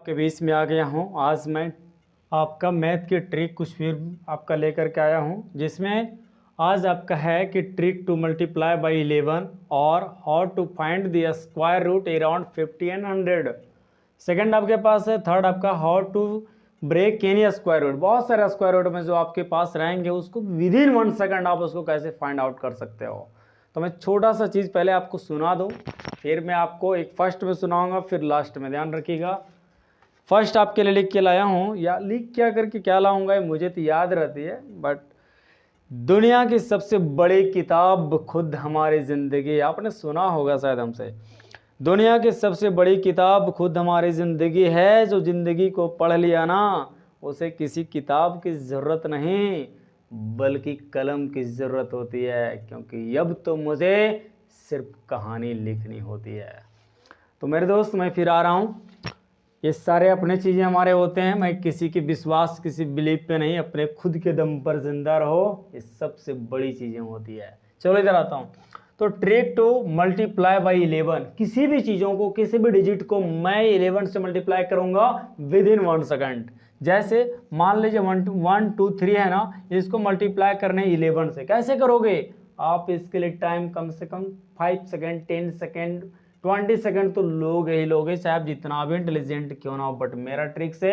के बीच में आ गया हूँ। आज मैं आपका मैथ की ट्रिक कुछ फिर आपका लेकर के आया हूँ, जिसमें आज आपका है कि ट्रिक टू मल्टीप्लाई बाय 11 और how to find the square root around 50 and 100। Second आपके पास है, थर्ड आपका how to break any square root. बहुत सारे स्क्वायर रूट में जो आपके पास रहेंगे उसको विद इन 1 सेकंड आप उसको कैसे फाइंड आउट कर सकते हो। तो मैं छोटा सा चीज़ पहले आपको सुना दूँ, फिर मैं आपको एक फर्स्ट में सुनाऊंगा, फिर लास्ट में। ध्यान रखिएगा। फर्स्ट आपके लिए लिख के लाया हूँ, या लिख क्या करके क्या लाऊंगा मुझे तो याद रहती है, बट दुनिया की सबसे बड़ी किताब खुद हमारी ज़िंदगी। आपने सुना होगा शायद हमसे, दुनिया की सबसे बड़ी किताब खुद हमारी ज़िंदगी है। जो ज़िंदगी को पढ़ लिया ना, उसे किसी किताब की ज़रूरत नहीं बल्कि कलम की ज़रूरत होती है, क्योंकि अब तो मुझे सिर्फ कहानी लिखनी होती है। तो मेरे दोस्त, मैं फिर आ रहा हूँ। ये सारे अपने चीज़ें हमारे होते हैं। मैं किसी के विश्वास, किसी बिलीफ पे नहीं, अपने खुद के दम पर जिंदा रहो, ये सबसे बड़ी चीज़ें होती है। चलो इधर आता हूँ। तो ट्रिक टू मल्टीप्लाई बाई 11, किसी भी चीज़ों को, किसी भी डिजिट को मैं 11 से मल्टीप्लाई करूँगा विद इन 1 सेकंड। जैसे मान लीजिए 1 2 3 है ना, इसको मल्टीप्लाई करने 11 से कैसे करोगे आप? इसके लिए टाइम कम से कम 5 सेकंड, 10 सेकंड, 20 सेकंड तो लोगे ही लोगे, चाहे आप जितना भी इंटेलिजेंट क्यों ना हो। बट मेरा ट्रिक से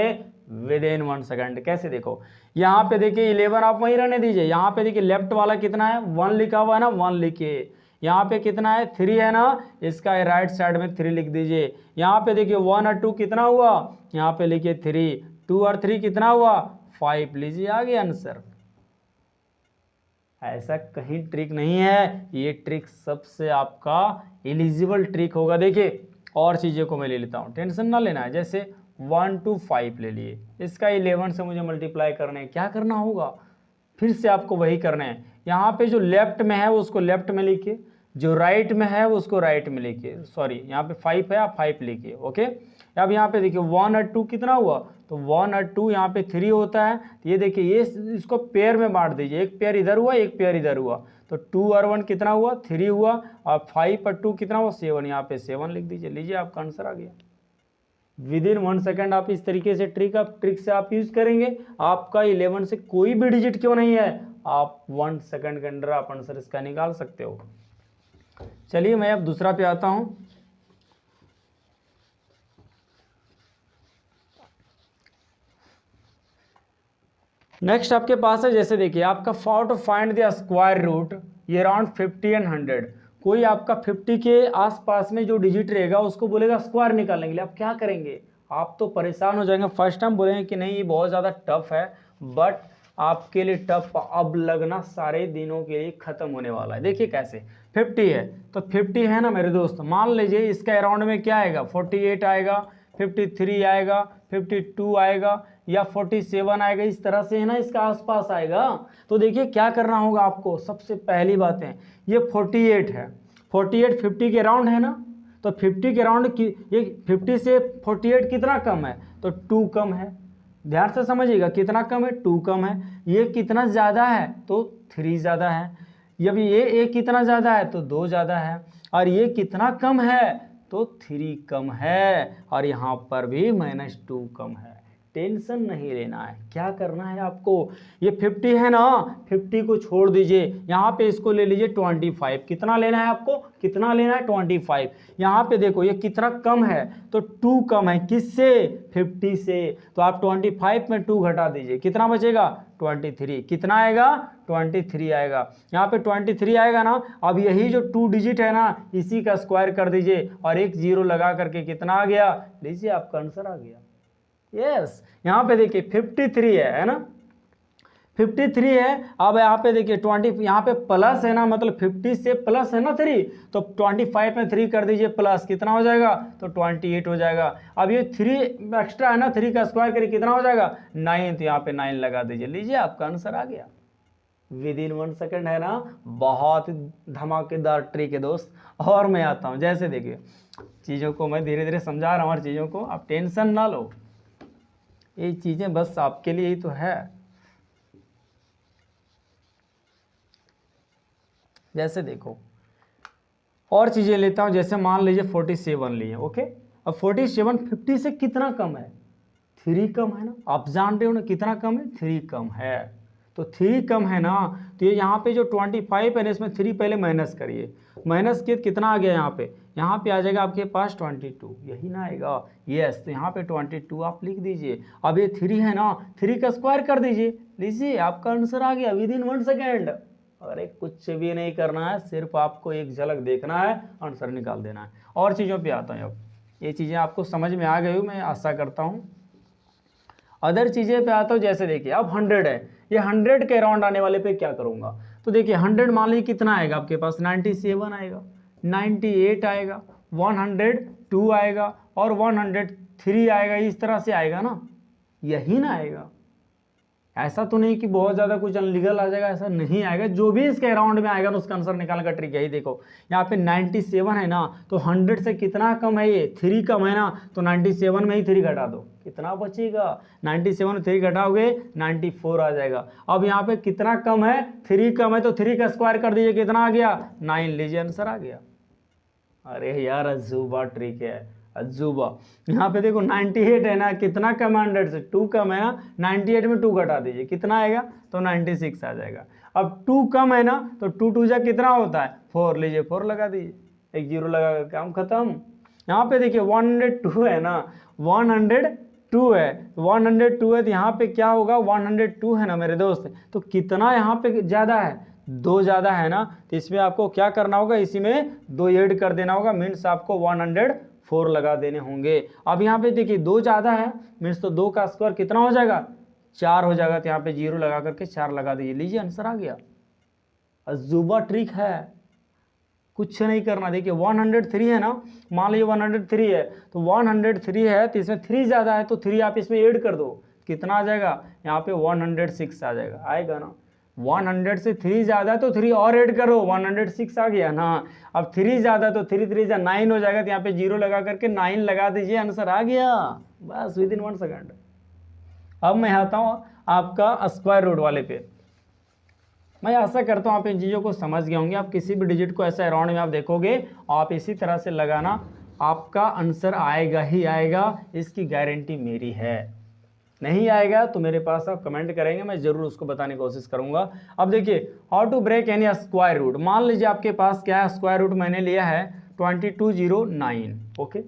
विद इन 1 सेकंड। कैसे देखो, यहाँ पे देखिए 11 आप वहीं रहने दीजिए। यहाँ पे देखिए लेफ्ट वाला कितना है, 1 लिखा हुआ है ना, 1 लिखिए। यहाँ पे कितना है, 3 है ना, इसका राइट साइड में 3 लिख दीजिए। यहाँ पे देखिए 1 और 2 कितना हुआ, यहाँ पे लिखिए 3, 2 और 3 कितना हुआ, 5। लीजिए आ गया आंसर। ऐसा कहीं ट्रिक नहीं है, ये ट्रिक सबसे आपका एलिजिबल ट्रिक होगा। देखिए और चीज़ों को मैं ले लेता हूँ, टेंशन ना लेना है। जैसे 1 2 5 ले लिए, इसका 11 से मुझे मल्टीप्लाई करना है। क्या करना होगा, फिर से आपको वही करना है। यहाँ पे जो लेफ्ट में है उसको लेफ्ट में लिखिए, जो राइट में है उसको राइट में लिखिए। सॉरी, यहाँ पे 5 है, आप 5 लिखिए। ओके, अब यहाँ पे देखिए 1 और 2 कितना हुआ, तो 1 और 2 यहाँ पे 3 होता है। तो ये देखिए, ये इसको पेयर में बांट दीजिए, एक पेयर इधर हुआ, एक पेयर इधर हुआ। तो 2 और 1 कितना हुआ, 3 हुआ, और 5 और 2 कितना हुआ, 7। यहाँ पे 7 लिख दीजिए। लीजिए आपका आंसर आ गया। विद इन 1 सेकंड आप इस तरीके से ट्रिक से आप यूज करेंगे, आपका 11 से कोई भी डिजिट क्यों नहीं है, आप 1 सेकंड के अंदर आप आंसर इसका निकाल सकते हो। चलिए मैं अब दूसरा पे आता हूं। नेक्स्ट आपके पास है, जैसे देखिए आपका how to find the square root ये अराउंड 50 एंड 100। कोई आपका 50 के आसपास में जो डिजिट रहेगा उसको बोलेगा स्क्वायर निकालने के लिए, आप क्या करेंगे? आप तो परेशान हो जाएंगे। फर्स्ट टाइम बोलेंगे कि नहीं ये बहुत ज़्यादा टफ है, बट आपके लिए टफ अब लगना सारे दिनों के लिए ख़त्म होने वाला है। देखिए कैसे, 50 है तो 50 है ना मेरे दोस्त, मान लीजिए इसका अराउंड में क्या आएगा, 48 आएगा, 53 आएगा, 52 आएगा, या 47 आएगा, इस तरह से है ना, इसका आसपास आएगा। तो देखिए क्या करना होगा आपको। सबसे पहली बात है, ये 48 है, 48 50 के राउंड है ना, तो 50 के राउंड की ये 50 से 48 कितना कम है, तो 2 कम है। ध्यान से समझिएगा, कितना कम है, 2 कम है। ये कितना ज़्यादा है, तो 3 ज़्यादा है। जब ये कितना ज़्यादा है, तो 2 ज़्यादा है। और ये कितना कम है, तो 3 कम है। और यहाँ पर भी -2 कम है। टेंशन नहीं लेना है, क्या करना है आपको, ये 50 है ना, 50 को छोड़ दीजिए, यहाँ पे इसको ले लीजिए 25। कितना लेना है आपको, कितना लेना है, 25। यहाँ पे देखो ये कितना कम है, तो 2 कम है, किससे, 50 से। तो आप 25 में 2 घटा दीजिए, कितना बचेगा, 23। कितना आएगा, 23 आएगा। यहाँ पे 23 आएगा ना। अब यही जो 2 डिजिट है ना, इसी का स्क्वायर कर दीजिए और एक 0 लगा करके कितना आ गया, लीजिए आपका आंसर आ गया। यस, यहाँ पे देखिए 53 है ना, 53 है। अब यहाँ पे देखिए 20, यहाँ पे प्लस है ना, मतलब 50 से प्लस है ना 3, तो 25 में 3 कर दीजिए प्लस, कितना हो जाएगा, तो 28 हो जाएगा। अब ये 3 एक्स्ट्रा है ना, 3 का स्क्वायर करिए, कितना हो जाएगा, 9। तो यहाँ पे 9 लगा दीजिए, लीजिए आपका आंसर आ गया। विद इन 1 सेकंड है ना, बहुत धमाकेदार ट्रिक है दोस्त। और मैं आता हूँ, जैसे देखिए चीज़ों को मैं धीरे धीरे समझा रहा हूँ, हर चीज़ों को आप टेंशन ना लो, ये चीज़ें बस आपके लिए ही तो है। जैसे देखो और चीज़ें लेता हूँ, जैसे मान लीजिए 47 लिए, ओके। अब 47 50 से कितना कम है, 3 कम है ना, आप जान रहे हो ना कितना कम है, 3 कम है। तो 3 कम है ना, तो ये यहाँ पे जो 25 है ना, इसमें 3 पहले माइनस करिए, माइनस किए कितना आ गया यहाँ पे आ जाएगा आपके पास 22, यही ना आएगा, यस। तो यहाँ पे 22 आप लिख दीजिए। अब ये 3 है ना, 3 का स्क्वायर कर दीजिए, लीजिए आपका आंसर आ गया विद इन 1 सेकेंड। अरे कुछ भी नहीं करना है, सिर्फ आपको एक झलक देखना है, आंसर निकाल देना है। और चीज़ों पे आता है, अब ये चीज़ें आपको समझ में आ गई हो, मैं आशा करता हूँ। अदर चीज़ें पे आता हूँ, जैसे देखिए अब 100 है, ये 100 के अराउंड आने वाले पे क्या करूँगा, तो देखिए 100 मान लीजिए कितना आएगा आपके पास, 97 आएगा, 98 आएगा, 102 आएगा और 103 आएगा, इस तरह से आएगा ना, यही ना आएगा। ऐसा तो नहीं कि बहुत ज़्यादा कुछ अनलीगल आ जाएगा, ऐसा नहीं आएगा। जो भी इसके अराउंड में आएगा ना उसका आंसर निकालने का ट्रिक यही देखो, यहाँ पे 97 है ना, तो 100 से कितना कम है, ये 3 कम है ना, तो 97 में ही 3 घटा दो, कितना बचेगा, 97 में 3 घटाओगे 94 आ जाएगा। अब यहाँ पे कितना कम है, 3 कम है, तो 3 का स्क्वायर कर दीजिए, कितना आ गया 9, लीजिए आंसर आ गया। अरे यार अजूबा ट्रिक है, अजूबा। यहाँ पे देखो 98 है ना, कितना कम है 100 से, 2 कम है ना, 98 में 2 घटा दीजिए, कितना आएगा, तो 96 आ जाएगा। अब 2 कम है ना, तो 2 2 जा कितना होता है 4, लीजिए 4 लगा दीजिए, एक जीरो लगा कर काम खत्म। यहाँ पे देखिए 102 है ना, 102 है, 102 है, तो यहाँ पे क्या होगा, 102 है ना मेरे दोस्त, तो कितना यहाँ पे ज़्यादा है, 2 ज़्यादा है ना, तो इसमें आपको क्या करना होगा, इसी में 2 ऐड कर देना होगा, मीन्स आपको 104 लगा देने होंगे। अब यहाँ पे देखिए 2 ज़्यादा है, मीन्स तो 2 का स्क्वायर कितना हो जाएगा, 4 हो जाएगा, तो यहाँ पे 0 लगा करके 4 लगा दीजिए, लीजिए आंसर आ गया। अजूबा ट्रिक है, कुछ नहीं करना। देखिए 103 है ना, मान लीजिए 103 है, तो 103 है, तो इसमें 3 ज़्यादा है, तो 3 आप इसमें ऐड कर दो, कितना आ जाएगा, यहाँ पे 106 आ जाएगा, आएगा ना। 100 से 3 ज़्यादा है तो 3 और ऐड करो, 106 आ गया ना। अब 3 ज़्यादा तो 3 3 9 हो जाएगा, तो यहाँ पे 0 लगा करके 9 लगा दीजिए, आंसर आ गया, बस विद इन 1 सेकेंड। अब मैं आता हूँ आपका स्क्वायर रूट वाले पे। मैं आशा करता हूँ आप इन चीज़ों को समझ गए होंगे। आप किसी भी डिजिट को ऐसा अराउंड में आप देखोगे, आप इसी तरह से लगाना, आपका आंसर आएगा ही आएगा, इसकी गारंटी मेरी है। नहीं आएगा तो मेरे पास आप कमेंट करेंगे, मैं ज़रूर उसको बताने की कोशिश करूंगा। अब देखिए how to break any square root. मान लीजिए आपके पास क्या है, स्क्वायर रूट मैंने लिया है 2209, ओके।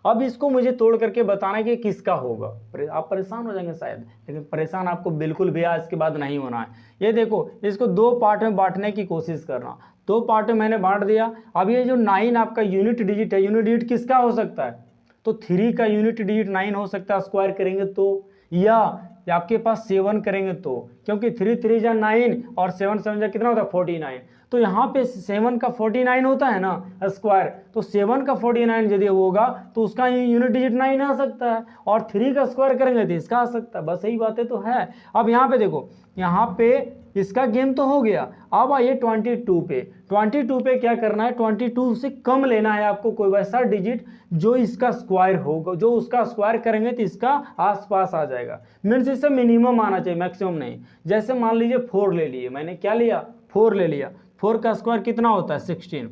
अब इसको मुझे तोड़ करके बताना है कि किसका होगा। आप परेशान हो जाएंगे शायद, लेकिन परेशान आपको बिल्कुल भी आज के बाद नहीं होना है। ये देखो, इसको 2 पार्ट में बांटने की कोशिश करना। 2 पार्ट में मैंने बांट दिया। अब ये जो 9 आपका यूनिट डिजिट है, यूनिट डिजिट किसका हो सकता है, तो 3 का यूनिट डिजिट 9 हो सकता है स्क्वायर करेंगे तो, या आपके पास 7 करेंगे तो, क्योंकि 3 3 जा 9 और 7 7 जा कितना होता है 49। तो यहाँ पे 7 का 49 होता है ना स्क्वायर, तो 7 का 49 यदि होगा तो उसका यूनिट डिजिट 9 आ सकता है, और 3 का स्क्वायर करेंगे तो इसका आ सकता है। बस यही बातें तो है। अब यहाँ पे देखो, यहाँ पे इसका गेम तो हो गया। अब आइए 22 पे। 22 पे क्या करना है, 22 से कम लेना है आपको कोई वैसा डिजिट जो इसका स्क्वायर होगा, जो उसका स्क्वायर करेंगे तो इसका आसपास आ जाएगा। मीन्स इससे मिनिमम आना चाहिए, मैक्सिमम नहीं। जैसे मान लीजिए 4 ले लिए, मैंने क्या लिया 4 ले लिया, 4 का स्क्वायर कितना होता है 16।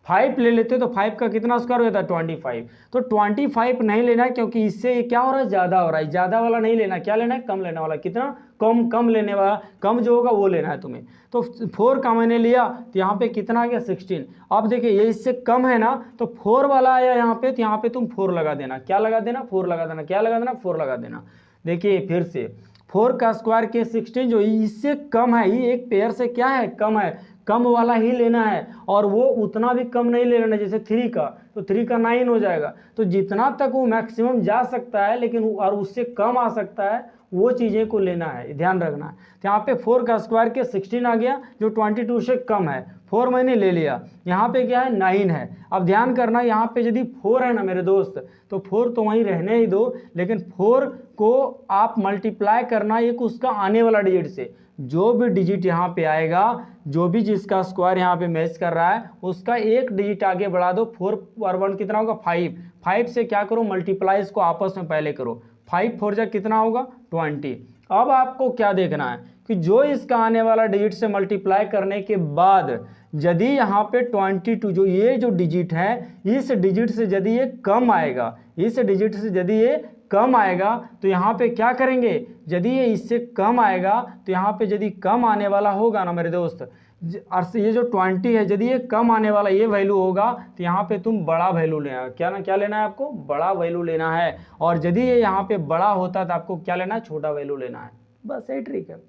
5 ले लेते तो 5 का कितना स्क्वायर होता है 25। तो 25 नहीं लेना है, क्योंकि इससे क्या हो रहा है, ज़्यादा हो रहा है। ज़्यादा वाला नहीं लेना, क्या लेना है कम लेने वाला। कितना कम लेने वाला, कम जो होगा वो लेना है तुम्हें। तो 4 का मैंने लिया, तो यहाँ पे कितना आ गया 16। अब देखिए ये इससे कम है ना, तो 4 वाला आया यहाँ पे, तो यहाँ पे तुम 4 लगा देना। क्या लगा देना 4 लगा देना, क्या लगा देना 4 लगा देना। देखिए फिर से 4 का स्क्वायर के 16 जो इससे कम है, ये एक पेयर से क्या है कम है, कम वाला ही लेना है। और वो उतना भी कम नहीं ले लेना, जैसे 3 का, तो 3 का 9 हो जाएगा। तो जितना तक वो मैक्सिमम जा सकता है, लेकिन और उससे कम आ सकता है, वो चीज़ें को लेना है, ध्यान रखना है। तो यहाँ पे 4 का स्क्वायर के 16 आ गया, जो 22 से कम है। 4 मैंने ले लिया, यहाँ पे क्या है 9 है। अब ध्यान करना, यहाँ पे यदि 4 है ना मेरे दोस्त, तो 4 तो वहीं रहने ही दो, लेकिन 4 को आप मल्टीप्लाई करना एक उसका आने वाला डिजिट से। जो भी डिजिट यहाँ पे आएगा, जो भी जिसका स्क्वायर यहाँ पे मैच कर रहा है, उसका एक डिजिट आगे बढ़ा दो। 4 और 1 कितना होगा 5। 5 से क्या करो, मल्टीप्लाई इसको आपस में पहले करो। 5 4 जा कितना होगा 20। अब आपको क्या देखना है कि जो इसका आने वाला डिजिट से मल्टीप्लाई करने के बाद यदि यहाँ पे 22 जो ये जो डिजिट है, इस डिजिट से यदि ये कम आएगा, इस डिजिट से यदि ये कम आएगा तो यहाँ पे क्या करेंगे, यदि ये इससे कम आएगा तो यहाँ पे यदि कम आने वाला होगा ना मेरे दोस्त, ये जो 20 है यदि ये कम आने वाला ये वैल्यू होगा तो यहाँ पे तुम बड़ा वैल्यू लेना है। क्या लेना है आपको, बड़ा वैल्यू लेना है। और यदि ये यहाँ पे बड़ा होता है तो आपको क्या लेना है, छोटा वैल्यू लेना है। बस यही ट्रिक है।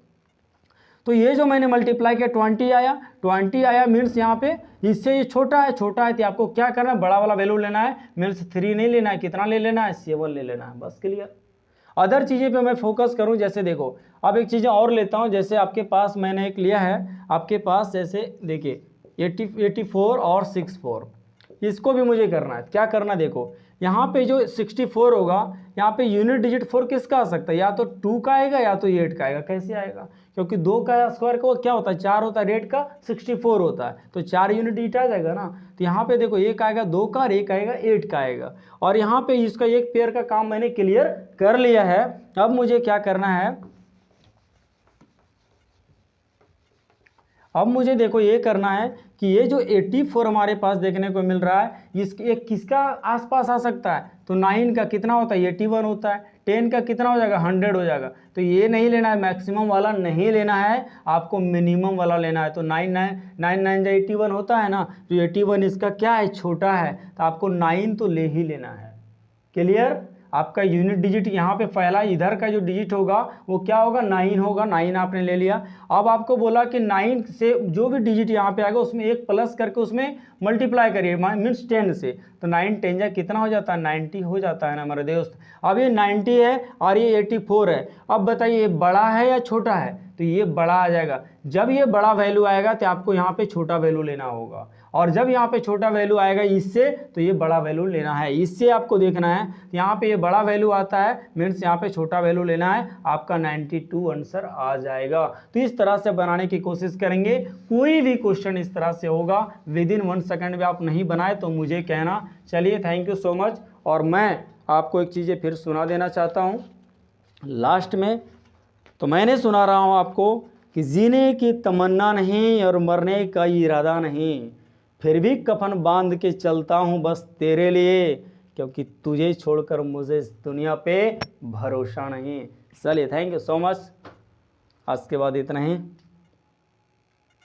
तो ये जो मैंने मल्टीप्लाई किया 20 आया मीन्स यहाँ पे इससे ये छोटा है तो आपको क्या करना है, बड़ा वाला वैल्यू लेना है। मीन्स 3 नहीं लेना है, कितना ले लेना है, 7 ले लेना है। बस क्लियर। अदर चीज़ें पे मैं फोकस करूं, जैसे देखो अब एक चीज़ें और लेता हूं। जैसे आपके पास मैंने एक लिया है, आपके पास जैसे देखिए 84 और 64, इसको भी मुझे करना है। क्या करना, देखो यहाँ पे जो 64 होगा यहाँ पे यूनिट डिजिट 4 किसका आ सकता है, या तो 2 का आएगा या तो 8 का आएगा। कैसे आएगा, क्योंकि 2 का स्क्वायर का क्या होता है, 4 होता है, 8 का 64 होता है, तो 4 यूनिट डिजिट आ जाएगा ना। तो यहाँ पे देखो एक आएगा 2 का और एक आएगा 8 का आएगा। और यहाँ पे इसका एक पेयर का काम मैंने क्लियर कर लिया है। अब मुझे क्या करना है, अब मुझे देखो ये करना है कि ये जो 84 हमारे पास देखने को मिल रहा है, इसके एक किसका आसपास आ सकता है, तो 9 का कितना होता है, 81 होता है। 10 का कितना हो जाएगा, 100 हो जाएगा। तो ये नहीं लेना है, मैक्सिमम वाला नहीं लेना है, आपको मिनिमम वाला लेना है। तो 9 जो 81 होता है ना, तो 81 इसका क्या है, छोटा है, तो आपको 9 तो ले ही लेना है। क्लियर। आपका यूनिट डिजिट यहाँ पे पहला इधर का जो डिजिट होगा वो क्या होगा, 9 होगा। 9 आपने ले लिया। अब आपको बोला कि 9 से जो भी डिजिट यहाँ पे आएगा उसमें एक प्लस करके उसमें मल्टीप्लाई करिए, मीन्स 10 से। तो 9 10 जा कितना हो जाता है, 90 हो जाता है ना हमारे दोस्त। अब ये 90 है और ये 84 है। अब बताइए ये बड़ा है या छोटा है, तो ये बड़ा आ जाएगा। जब ये बड़ा वैल्यू आएगा तो आपको यहाँ पे छोटा वैल्यू लेना होगा, और जब यहाँ पे छोटा वैल्यू आएगा इससे, तो ये बड़ा वैल्यू लेना है। इससे आपको देखना है, तो यहाँ पे ये बड़ा वैल्यू आता है मीन्स यहाँ पे छोटा वैल्यू लेना है। आपका 92 आंसर आ जाएगा। तो इस तरह से बनाने की कोशिश करेंगे। कोई भी क्वेश्चन इस तरह से होगा विदिन 1 सेकंड में आप नहीं बनाए तो मुझे कहना। चलिए थैंक यू सो मच। और मैं आपको एक चीज़ें फिर सुना देना चाहता हूँ लास्ट में। तो मैंने सुना रहा हूँ आपको कि जीने की तमन्ना नहीं और मरने का इरादा नहीं, फिर भी कफन बांध के चलता हूँ बस तेरे लिए, क्योंकि तुझे छोड़कर मुझे इस दुनिया पे भरोसा नहीं। चलिए थैंक यू सो मच। आज के बाद इतना ही।